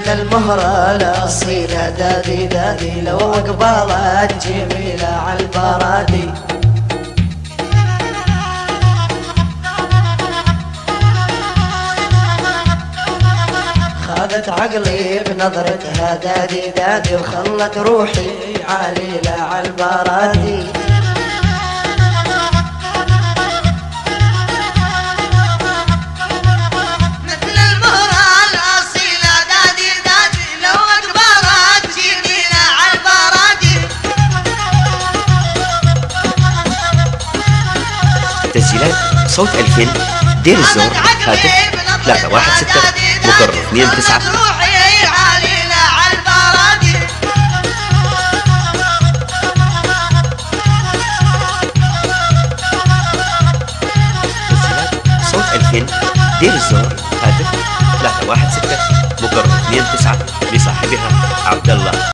مثل المهرة الأصيلة دادي دادي لو أقبلت جميلة عالبرادي. خذت عقلي بنظرتها دادي دادي وخلت روحي عليلة عالبرادي. مثل المهرة الأصيلة دادي دادي لو أقبلت جميلة عالبرادي. تسجيلات صوت 2000 دير الزور هاتف 316 مقر 29. روحي علينا عالبرادي. تسجيلات صوت 2000 دير الزور هاتف 316 مقر 29 لصاحبها عبد الله.